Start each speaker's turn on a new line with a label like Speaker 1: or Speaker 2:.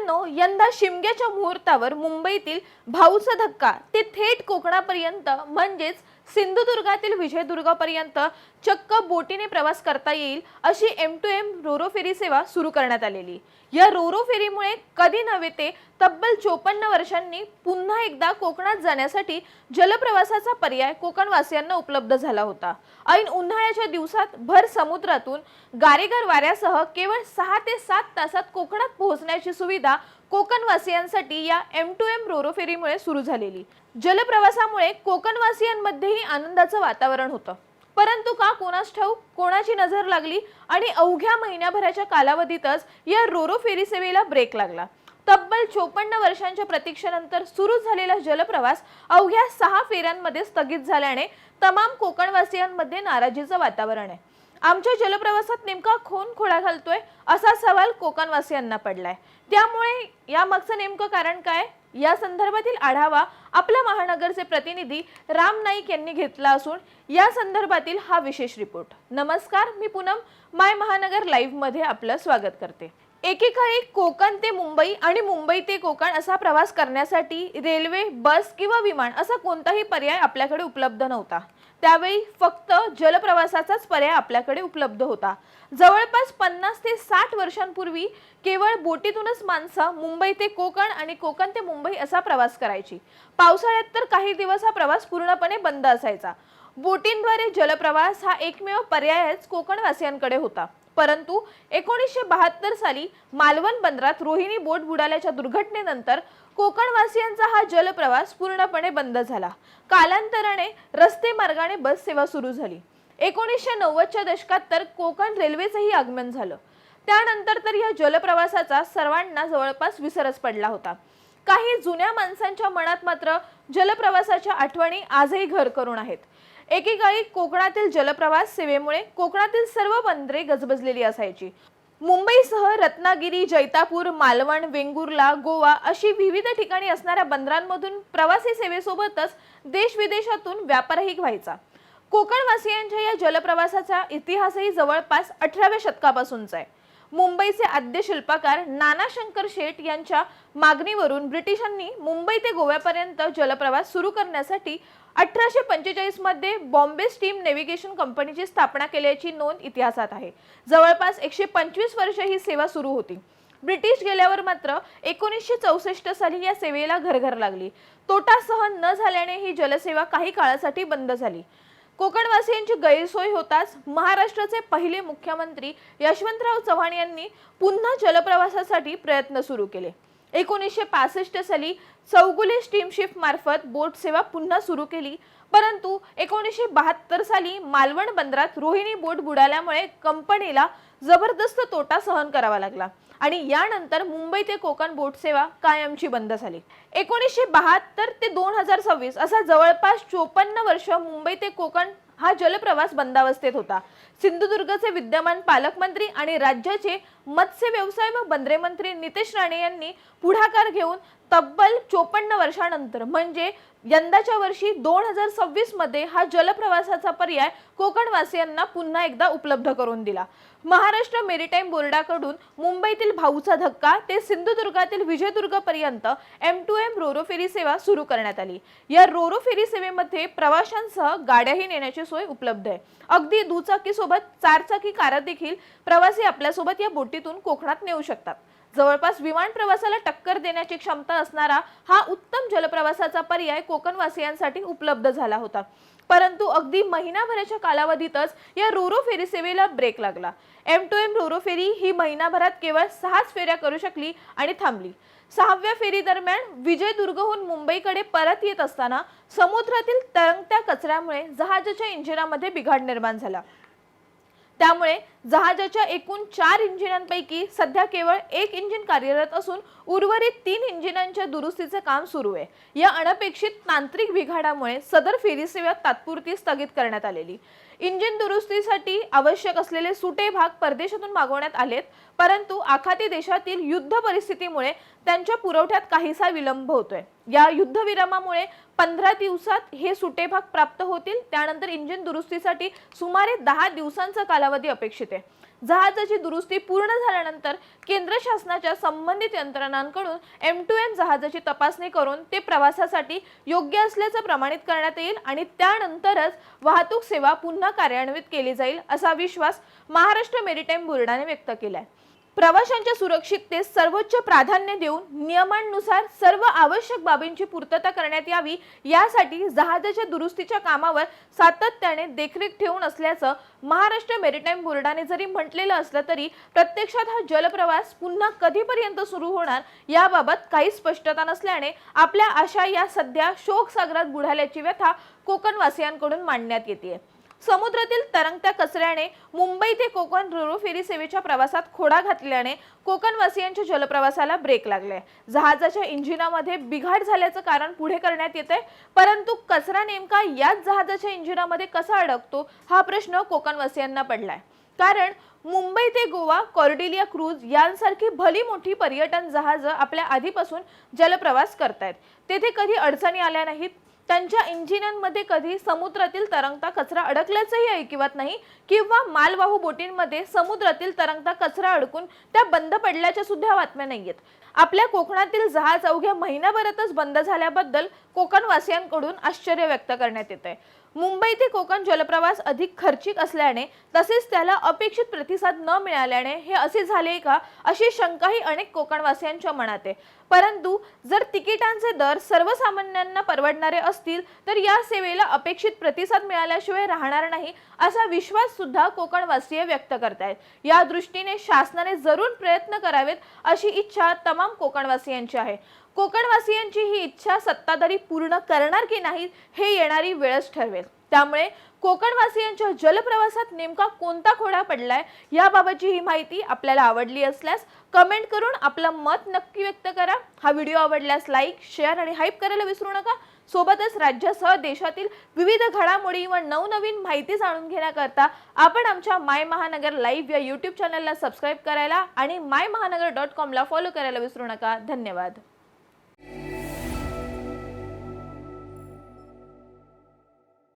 Speaker 1: मित्रांनो, यंदा शिमग्याच्या मुहूर्तावर मुंबईतील भाऊचा धक्का ते थेट कोकणापर्यंत म्हणजेच सिंधुदुर्गातील विजयदुर्गापर्यंत चक्क बोटीने प्रवास करता येईल अशी M2M रोरो फेरी सेवा सुरू करण्यात आलेली। या रोरो फेरीमुळे कधी नव्हे ते तब्बल 54 वर्षांनी पुन्हा एकदा कोकणात जाण्यासाठी जलप्रवासाचा पर्याय कोकणवासियांना उपलब्ध झाला होता। ऐन उन्हाळ्याच्या दिवसात भर समुद्रातून गारेगार वाऱ्यासह केवळ 6 ते 7 तासात कोकणात पोहोचण्याची सुविधा कोकणवासियांसाठी या M2M रोरो फेरीमुळे सुरू झालेली। जलप्रवासामुळे कोकणवासियांमध्येही आनंदाचं वातावरण होतं। परंतु का कोणास ठाऊक कोणाची नजर लागली आणि अवघ्या महिन्याभराच्या कालावधीतच या रोरो फेरी सेवेला ब्रेक लागला। तब्बल 54 वर्षांच्या प्रतीक्षेनंतर सुरू झालेला जलप्रवास अवघ्या 6 फेऱ्यांमध्ये स्थगित झाल्याने तमाम कोकणवासियांमध्ये नाराजीचं वातावरण आहे। आमच्या जलप्रवासात नेमका कोण खोडा घालतोय असा सवाल कोकणवासियांना पडलाय। त्यामुळे या मागचं नेमकं कारण काय या संदर्भातील आढावा आपल्या महानगरचे प्रतिनिधी राम नाईक यांनी घेतला असून या संदर्भातील हा विशेष रिपोर्ट। नमस्कार, मी पूनम माय महानगर लाईव्ह मध्ये आपलं स्वागत करते। एकेकाळी कोकण ते मुंबई आणि मुंबई ते कोकण असा प्रवास करण्यासाठी रेल्वे, बस किंवा विमान असा कोणताही पर्याय आपल्याकडे उपलब्ध नव्हता। त्यावेळी फक्त जलप्रवासाचाच पर्याय आपल्याकडे उपलब्ध होता। जवळपास 50 ते 60 वर्षांपूर्वी केवळ बोटीतूनच माणसं मुंबई ते कोकण आणि कोकण ते मुंबई असा प्रवास करायची। पावसाळ्यात तर काही दिवस हा प्रवास पूर्णपणे बंद असायचा। बोटींद्वारे जलप्रवास हा एकमेव पर्यायच कोकणवासियांकडे होता। परंतु 1972 साली मालवण बंदरात रोहिणी बोट बुडाल्याच्या दुर्घटनेनंतर कोकणवासियांचा हा जलप्रवास पूर्णपणे बंद झाला। कालांतराने रस्ते मार्गाने बस सेवा सुरू झाली। 1990 च्या दशकात तर कोकण रेल्वेचंही आगमन झालं। त्यानंतर तर या जलप्रवासाचा सर्वांना जवळपास विसरच पडला होता। काही जुन्या माणसांच्या मनात मात्र जलप्रवासाच्या आठवणी आजही घर करून आहेत। एकेकाळी कोकणातील जलप्रवास सेवेमुळे कोकणातील सर्व बंदरे गजबजलेली असायची। मुंबईसह रत्नागिरी, जैतापूर, मालवण, वेंगुर्ला, गोवा अशी विविध ठिकाणी असणाऱ्या बंदरांमधून प्रवासी सेवेसोबतच देश-विदेशातून व्यापारही व्हायचा। कोकणवासियांच्या या जलप्रवासाचा इतिहासही जवळपास 18व्या शतकापासूनचा आहे। मुंबईचे आद्य शिल्पकार नाना शंकर शेठ यांच्या मागणीवरून ब्रिटिशांनी मुंबई ते गोव्यापर्यंत जलप्रवास सुरू करण्यासाठी 1845 मध्ये बॉम्बे स्टीम नेव्हिगेशन कंपनीची स्थापना केल्याची नोंद इतिहासात आहे। जवळपास 125 वर्ष ही सेवा सुरू होती। ब्रिटिश गेल्यावर मात्र 1964 साली या सेवेला घरघर लागली। तोटा सहन न झाल्याने ही जलसेवा काही काळासाठी बंद झाली। कोकणवासियांची गैरसोय होताच महाराष्ट्राचे पहिले मुख्यमंत्री यशवंतराव चव्हाण यांनी पुन्हा जलप्रवासासाठी प्रयत्न सुरू केले। 1965 साली चौगुले स्टीमशिप मार्फत बोट सेवा पुन्हा सुरू केली। परंतु 1972 साली मालवण बंदरात रोहिणी बोट बुडाल्यामुळे कंपनीला जबरदस्त तोटा सहन करावा लागला आणि यानंतर मुंबई ते कोकण बोट सेवा कायमची बंद झाली। 1972 ते 2026 असा जवळपास 54 वर्ष मुंबई ते कोकण हा जलप्रवास बंदावस्थेत होता। सिंधुदुर्गचे विद्यमान पालकमंत्री आणि राज्याचे मत्स्य व्यवसाय व बंदरे मंत्री नितेश राणे यांनी पुढाकार घेऊन तब्बल 54 वर्षांनंतर म्हणजे यंदाच्या वर्षी 2026 मध्ये हा जलप्रवासाचा पर्याय कोकणवासियांना पुन्हा एकदा उपलब्ध करून दिला। महाराष्ट्र मेरीटाईम बोर्डाकडून मुंबईतील भाऊचा धक्का ते सिंधुदुर्गातील विजयदुर्गापर्यंत M2M रोरो फेरी सेवा सुरू करण्यात आली। या रोरो फेरी सेवेमध्ये प्रवाशांसह गाड्याही नेण्याची सोय उपलब्ध आहे। अगदी दुचाकी सोबत 4 चाकी कार देखील प्रवासी आपल्यासोबत या बोटीतून कोकणात नेऊ शकतात। जवळपास विमान प्रवासाला टक्कर देण्याची क्षमता असणारा हा उत्तम जलप्रवासाचा पर्याय कोकणवासियांसाठी उपलब्ध झाला होता। परंतु अगदी महिनाभराच्या कालावधीतच या रोरो फेरी सेवेला ब्रेक लागला। M2M रोरो फेरी ही महिनाभरात केवळ 6च फेऱ्या करू शकली आणि थांबली। 6व्या फेरी दरम्यान विजयदुर्गहून मुंबईकडे परत येत असताना समुद्रातील तरंगत्या कचऱ्यामुळे जहाजाच्या इंजिनामध्ये बिघाड निर्माण झाला। त्यामुळे जहाजाच्या एकूण 4 इंजिनांपैकी सध्या केवळ 1 इंजिन कार्यरत असून उर्वरित 3 इंजिनांच्या दुरुस्तीचे काम सुरू आहे। या अनपेक्षित तांत्रिक बिघाडामुळे सदर फेरी सेवा तात्पुरती स्थगित करण्यात आलेली। इंजिन दुरुस्तीसाठी आवश्यक असलेले सुटे भाग परदेशातून मागवण्यात आलेत, परंतु आखाती देशातील युद्ध परिस्थितीमुळे त्यांच्या पुरवठ्यात काहीसा विलंब होतोय। या युद्धविरामामुळे 15 दिवसात हे सुटे भाग प्राप्त होतील। त्यानंतर इंजिन दुरुस्तीसाठी सुमारे 10 दिवसांचा कालावधी अपेक्षित आहे। जहाजाची दुरुस्ती पूर्ण झाल्यानंतर केंद्र शासनाच्या संबंधित यंत्रणांकडून M2M जहाजाची तपासणी करून ते प्रवासासाठी योग्य असल्याचं प्रमाणित करण्यात येईल आणि त्यानंतरच वाहतूक सेवा पुन्हा कार्यान्वित केली जाईल असा विश्वास महाराष्ट्र मेरीटाईम बोर्डाने व्यक्त केलाय। प्रवाशांच्या सुरक्षिततेस सर्वोच्च प्राधान्य देऊन नियमांनुसार सर्व आवश्यक बाबींची पूर्तता करण्यात यावी यासाठी जहाजाच्या दुरुस्तीच्या कामावर सातत्याने देखरेख ठेवून असल्याचं महाराष्ट्र मेरीटाईम बोर्डाने जरी म्हटलेलं असलं तरी प्रत्यक्षात हा जलप्रवास पुन्हा कधीपर्यंत सुरू होणार याबाबत काही स्पष्टता नसल्याने आपल्या आशा या सध्या शोकसागरात बुडाल्याची व्यथा कोकणवासियांकडून मांडण्यात येते। समुद्रातील तरंगत्या कचऱ्याने मुंबई ते कोकण रोरो फेरी सेवेच्या प्रवासात खोडा घातल्याने कोकणवासियांच्या जलप्रवासाला ब्रेक लागलाय। जहाजाच्या इंजिनामध्ये बिघाड झाल्याचं कारण पुढे करण्यात येतंय, परंतु कचरा नेमका याच जहाजाच्या इंजिनामध्ये कसा अडकतो हा प्रश्न कोकणवासियांना पडलाय। कारण मुंबई ते गोवा कॉर्डिलिया क्रूज यांसारखी भली मोठी पर्यटन जहाज आपल्या आधीपासून जलप्रवास करतायत, तेथे कधी अडचणी आल्या नाहीत। त्यांच्या इंजिनांमध्ये कधी समुद्रातील तरंगता कचरा अडकल्याचंही ऐकिवत नाही किंवा मालवाहू बोटींमध्ये समुद्रातील तरंगता कचरा अडकून त्या बंद पडल्याच्या सुद्धा बातम्या नाहीयेत। आपल्या कोकणातील जहाज अवघ्या महिनाभरातच बंद झाल्याबद्दल कोकणवासियांकडून आश्चर्य व्यक्त करण्यात येतंय। मुंबई ते कोकण जलप्रवास अधिक खर्चिक असल्याने तसेच त्याला अपेक्षित प्रतिसाद न मिळाल्याने हे असे झाले का अशी शंकाही अनेक कोकणवासियांच्या मनात आहे। परंतु जर तिकिटांचे दर सर्वसामान्यांना परवडणारे असतील तर या सेवेला अपेक्षित प्रतिसाद मिळाल्याशिवाय राहणार नाही असा विश्वास सुद्धा कोकणवासीय व्यक्त करतायत। या दृष्टीने शासनाने जरूर प्रयत्न करावेत अशी इच्छा तमाम कोकणवासियांची आहे। कोकणवासियांची ही इच्छा सत्ताधारी पूर्ण करणार की नाही हे येणारी वेळच ठरवेल। त्यामुळे कोकणवासियांच्या जलप्रवासात नेमका कोणता खोडा पडलाय याबाबतची ही माहिती आपल्याला आवडली असल्यास कमेंट करून आपलं मत नक्की व्यक्त करा। हा व्हिडिओ आवडल्यास लाईक, शेअर आणि हाईप करायला विसरू नका। सोबतच राज्यासह देशातील विविध घडामोडी व नवनवीन माहिती जाणून घेण्याकरता आपण आमच्या माय महानगर लाईव्ह या YouTube चॅनलला सबस्क्राइब करायला आणि mymahanagar.com ला फॉलो करायला विसरू नका। धन्यवाद।